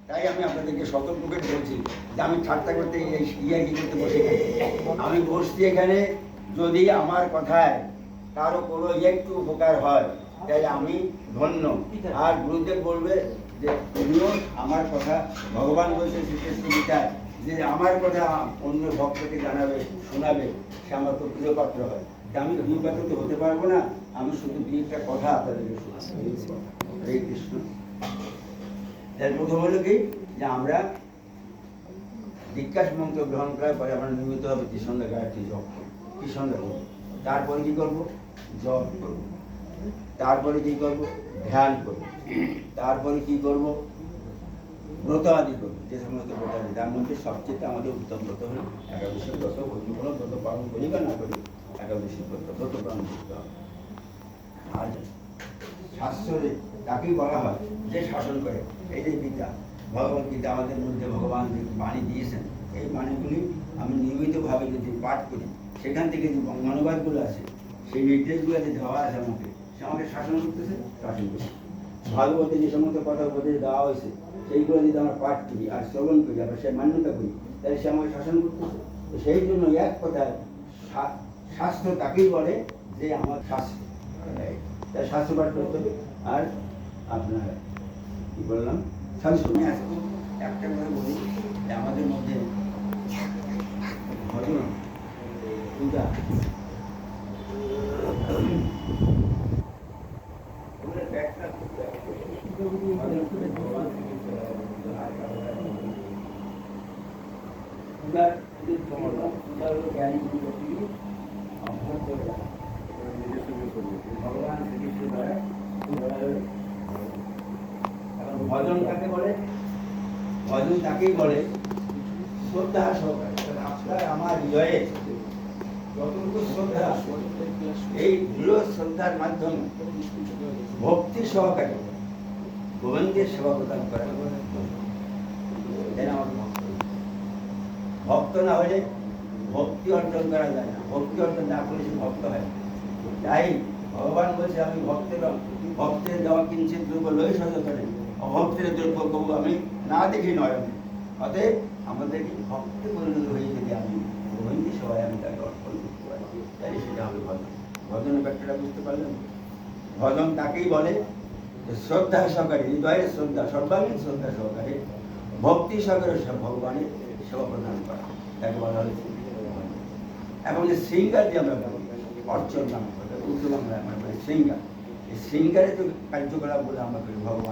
তাই আমি আপনাদেরকে সতর্ক করে বলছি যে আমি ঠাট্টা করতে ইয়ার্কি করতে বসে আমি বসছি এখানে। যদি আমার কথায় কারো কোনো একটু উপকার হয় তাই আমি ধন্য। আর গুরুদেব বলবে যে তুমিও আমার কথা, ভগবান বলছে শ্রীকৃষ্ণ গীতায় যে আমার কথা অন্য ভক্তকে জানাবে, শোনাবে, সে আমার খুব প্রিয় পাত্র হয়। আমি প্রিয় পাত্র তো হতে পারবো না, আমি শুধু দুইটা কথা আপনাদেরকে শোনাচ্ছি। হরে কৃষ্ণ। এর প্রথম হলো কি যে আমরা বিকাশ মন্ত্র গ্রহণ করার পরে আমরা নিয়মিত হবে কৃষ্ণদা গায়ত্রী জপ করব, কৃষ্ণদা করব। তারপরে কি করব? জপ করব। তারপরে কি করব? ধ্যান করব। তারপরে কি করব? ব্রত আদি করব। যে সমস্ত ব্রত আদি, তার মধ্যে সবচেয়ে আমাদের উত্তম ব্রত হল একাদশী ব্রত। অন্য কোনো ব্রত পালন করি বা না করি, একাদশী ব্রত পালন করতে হবে। আর শাস্ত্রে তাকেই বলা হয় যে শাসন করে। এই যে গীতা, ভগবত গীতা আমাদের মধ্যে ভগবান যে বাণী দিয়েছেন, এই বাণীগুলি আমি নিয়মিতভাবে যদি পাঠ করি, সেখান থেকে যে অনুবাদগুলো আছে, সেই নির্দেশগুলো যে দেওয়া আছে আমাকে, সে আমাকে শাসন করতেছে, শাসন করছে। ভাগবতে যে সমস্ত কথা উপদেশ দেওয়া হয়েছে, সেইগুলো যদি আমরা পাঠ করি আর শ্রবণ করি, আবার সে মান্যতা করি, তাহলে সে আমাকে শাসন করতেছে। তো সেই জন্য এক কথায় শাস্ত্র তাকেই বলে যে আমার শাস্ত্র, তাই শাস্ত্র পাঠ করতে হবে। আর আপনার কি বললাম, শুনে আসবো। একটা কথা বলি যে আমাদের মধ্যে ভজন পূজা ভজন কাকে বলে? ভজন তাকেই বলে শ্রদ্ধা সহকারে। আপনার আমার হৃদয়ে যতটুকু শ্রদ্ধা, এই দৃঢ় শ্রদ্ধার মাধ্যমে ভক্তি সহকারে গোবিন্দের সেবা প্রদান করা। ভক্ত না হলে ভক্তি অর্জন করা যায় না। ভক্তি অর্জন না করলে সে ভক্ত হয়। তাই ভগবান বলছে আমি ভক্তের দেওয়া কিঞ্চিত দ্রব্য লই সচেতনে, অভক্তের দ্রব্য কবু আমি না দেখি নয়নে। অতএব আমাদেরকে ভক্তি পরিণত হয়ে যদি আমি গোবিন্দ সবাই আমি তাকে অর্পণ করতে পারি, তাই সেটা হবে ভজন। ভজনের ব্যাখ্যাটা বুঝতে পারলেন? ভজন তাকেই বলে শ্রদ্ধা সহকারে, হৃদয়ের শ্রদ্ধা, সর্বাঙ্গীন শ্রদ্ধা সহকারে ভক্তি সহকারে ভগবানের সেবা প্রদান করা, তাকে বলা হয়েছে। এবং যে শৃঙ্গার যে আমরা বলি, অর্চন নাম উর্দু বাংলায় আমরা বলি শৃঙ্গার, এই শৃঙ্গারে তো কার্যকলাপ বলে আমরা করি ভগবান।